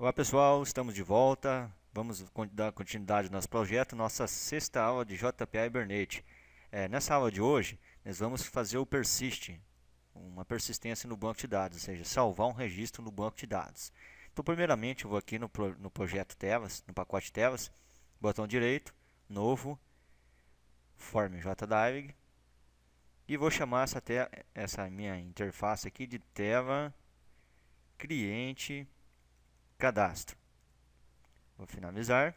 Olá pessoal, estamos de volta. Vamos dar continuidade ao nosso projeto, nossa sexta aula de JPA Hibernate. Nessa aula de hoje, nós vamos fazer o persist, uma persistência no banco de dados, ou seja, salvar um registro no banco de dados. Então, primeiramente, eu vou aqui no projeto Tevas, no pacote Tevas, botão direito, novo, form JDiving, e vou chamar essa minha interface aqui de Teva cliente cadastro. Vou finalizar.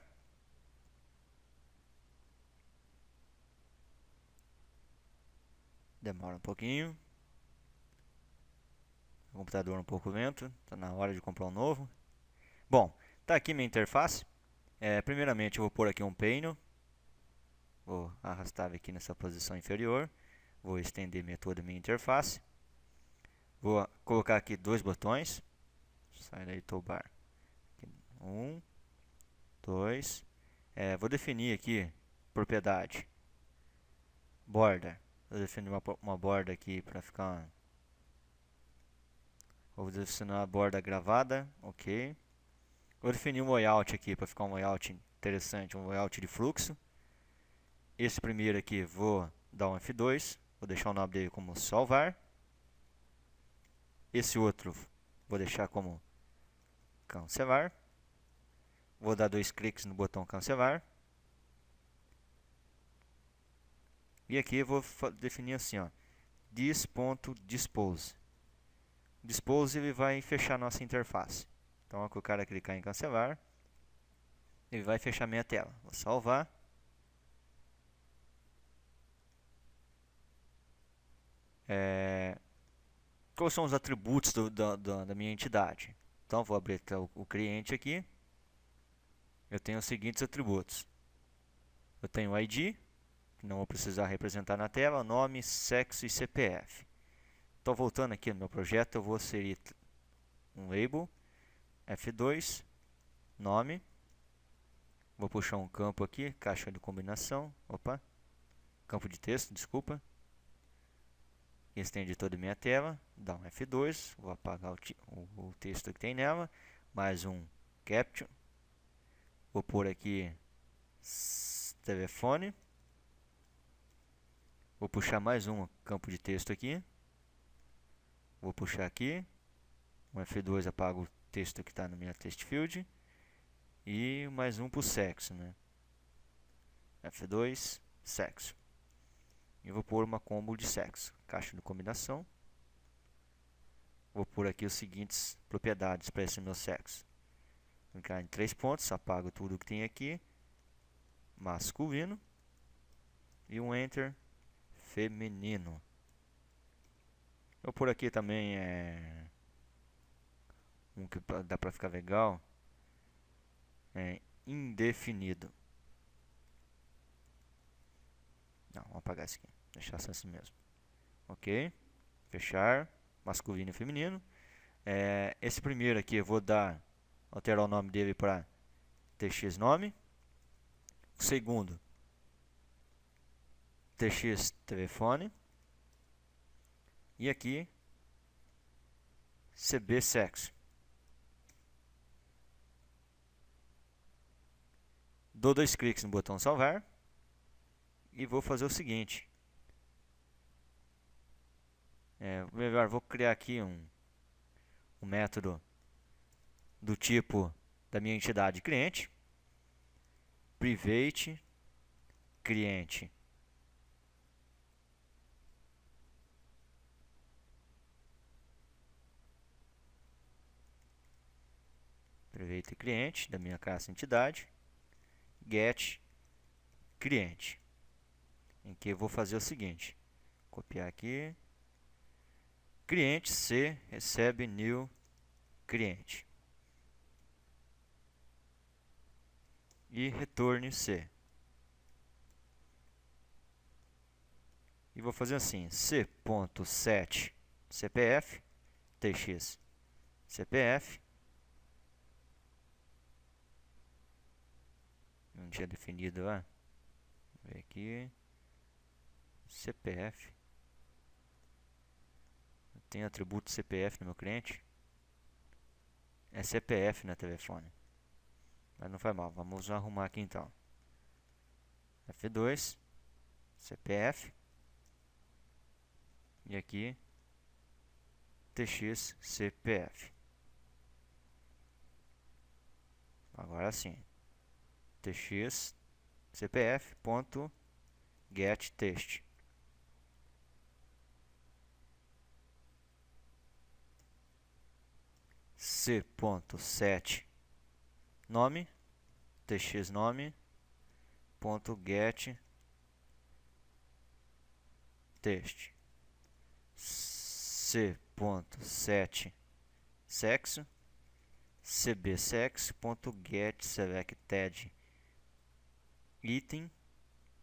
Demora um pouquinho. O computador um pouco lento. Está na hora de comprar um novo. Bom, está aqui minha interface. Primeiramente eu vou pôr aqui um painel. Vou arrastar aqui nessa posição inferior. Vou estender toda a minha interface. Vou colocar aqui dois botões. Sai daí, toolbar. Um, dois. Vou definir aqui propriedade. Borda. Vou definir uma borda aqui para ficar. Vou definir a borda gravada, ok. Vou definir um layout aqui para ficar um layout interessante, um layout de fluxo. Esse primeiro aqui vou dar um F2, vou deixar o nome dele como salvar. Esse outro vou deixar como cancelar. Vou dar dois cliques no botão cancelar. E aqui eu vou definir assim, ó, this.dispose. Dispose ele vai fechar nossa interface. Então, com o cara clicar em cancelar, ele vai fechar minha tela. Vou salvar. Quais são os atributos da minha entidade? Então, vou abrir o cliente aqui. Eu tenho os seguintes atributos. Eu tenho o ID, que não vou precisar representar na tela, nome, sexo e CPF. Então, voltando aqui no meu projeto, eu vou inserir um label, F2, nome. Vou puxar um campo aqui, caixa de combinação, campo de texto, desculpa. Estende toda a minha tela, dá um F2, vou apagar o texto que tem nela, mais um caption. Vou pôr aqui telefone. Vou puxar mais um campo de texto aqui. Vou puxar aqui. Um F2 apaga o texto que está na minha text field. E mais um para o sexo, né? F2, sexo. E vou pôr uma combo de sexo. Caixa de combinação. Vou pôr aqui os seguintes propriedades para esse meu sexo. Clicar em 3 pontos, apago tudo que tem aqui. Masculino. E um enter feminino. Eu por aqui também um que dá para ficar legal, indefinido. Não, vamos apagar isso aqui, deixar só assim mesmo. Ok, fechar, masculino e feminino. Esse primeiro aqui eu vou alterar o nome dele para tx nome. O segundo, tx telefone. E aqui, cb sexo. Dou dois cliques no botão salvar. E vou fazer o seguinte. Melhor, vou criar aqui um método do tipo da minha entidade cliente. Private cliente. Private cliente da minha classe entidade. Get cliente. Em que eu vou fazer o seguinte. Copiar aqui. Cliente C recebe new cliente. E retorne C. E vou fazer assim, c.set CPF, tx CPF. Não tinha definido lá. Vou ver aqui. CPF. Tem atributo CPF no meu cliente. é CPF na telefone. Mas não faz mal, vamos arrumar aqui então. F2, CPF. E aqui, TX, CPF. Agora sim. TX, CPF, ponto, get text. C.set nome, tx nome, ponto get text. C.set sexo, cbsexo.get selected item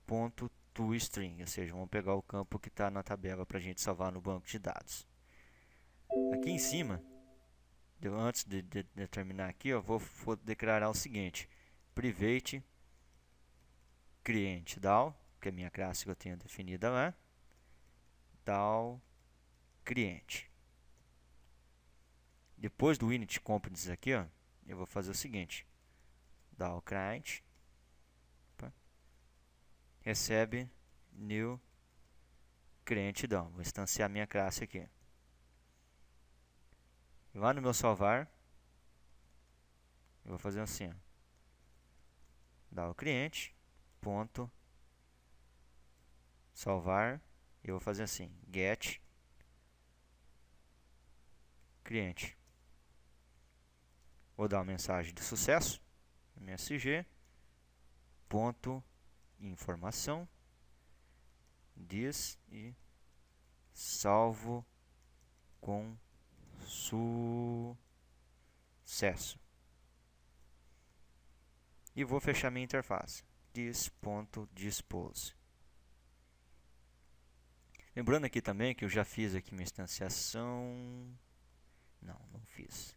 ponto toString, ou seja, vamos pegar o campo que está na tabela para a gente salvar no banco de dados. Aqui em cima, antes de terminar aqui, eu vou declarar o seguinte: private client DAO, que é a minha classe que eu tenho definida lá, DAO cliente. Depois do init components aqui, ó, eu vou fazer o seguinte: DAO client recebe new cliente DAO. Vou instanciar minha classe aqui. Lá no meu salvar, eu vou fazer assim, ó, DAO cliente ponto salvar, e eu vou fazer assim, get cliente. Vou dar uma mensagem de sucesso, msg ponto informação diz e salvo com sucesso. E vou fechar minha interface, this.dispose. Lembrando aqui também que eu já fiz aqui minha instanciação. Não fiz.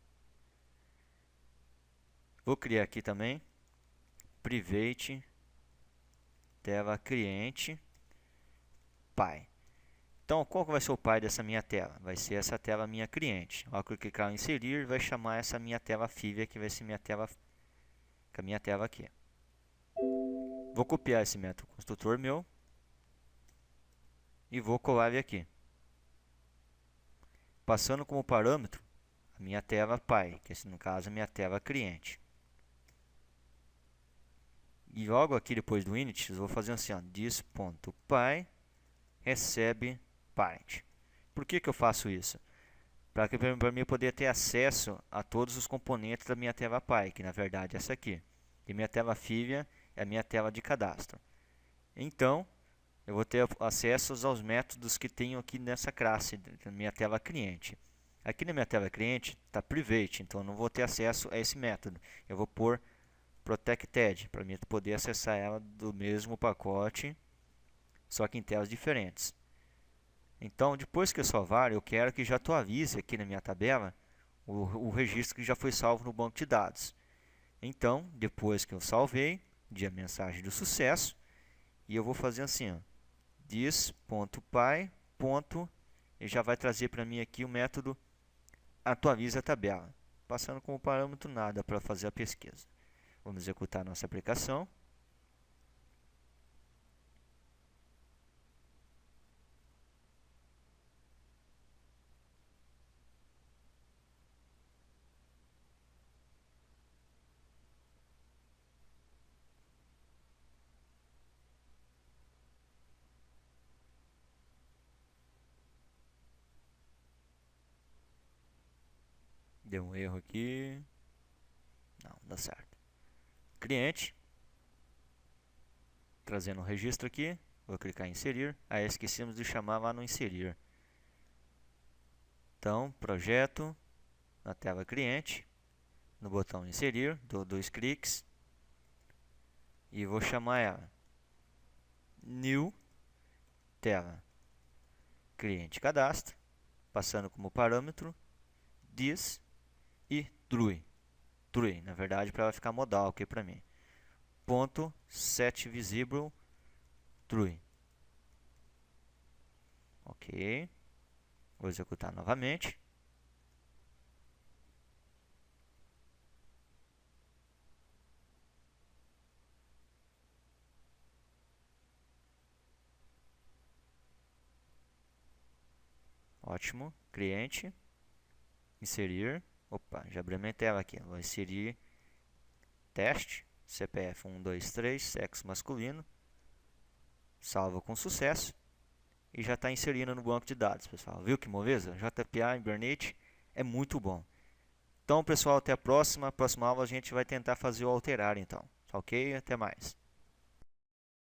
Vou criar aqui também private tela cliente pai. Então, qual que vai ser o pai dessa minha tela? Vai ser essa tela minha cliente. Ao clicar em inserir, vai chamar essa minha tela filha, que vai ser minha tela, a minha tela aqui. Vou copiar esse método construtor meu e vou colar ele aqui, passando como parâmetro a minha tela pai, que no caso é a minha tela cliente. E logo aqui depois do init, eu vou fazer assim, ó, this.py recebe parent. Por que eu faço isso? Para mim poder ter acesso a todos os componentes da minha tela pai, que na verdade é essa aqui. E minha tela filha é a minha tela de cadastro. Então, eu vou ter acesso aos métodos que tenho aqui nessa classe, na minha tela cliente. Aqui na minha tela cliente está private, então eu não vou ter acesso a esse método. Eu vou pôr protected, para mim poder acessar ela do mesmo pacote, só que em telas diferentes. Então, depois que eu salvar, eu quero que já atualize aqui na minha tabela o registro que já foi salvo no banco de dados. Então, depois que eu salvei, de a mensagem do sucesso, e eu vou fazer assim, ó, this.py. E já vai trazer para mim aqui o método atualiza a tabela, passando como parâmetro nada para fazer a pesquisa. Vamos executar nossa aplicação. Deu um erro aqui. Não, dá certo. Cliente. Trazendo um registro aqui. Vou clicar em inserir. Aí esquecemos de chamar lá no inserir. Então, projeto. Na tela cliente. No botão inserir. Dou 2 cliques. E vou chamar ela new tela cliente cadastro. Passando como parâmetro this e true. True, na verdade, para ela ficar modal aqui para mim. Ponto set visible true. Ok. Vou executar novamente. Ótimo. Cliente. Inserir. Opa, já abri minha tela aqui. Vou inserir teste. CPF 123, sexo masculino. Salva com sucesso. E já está inserindo no banco de dados, pessoal. Viu que moleza? JPA Hibernate é muito bom. Então, pessoal, até a próxima. Próxima aula a gente vai tentar fazer o alterar, então. Ok? Até mais.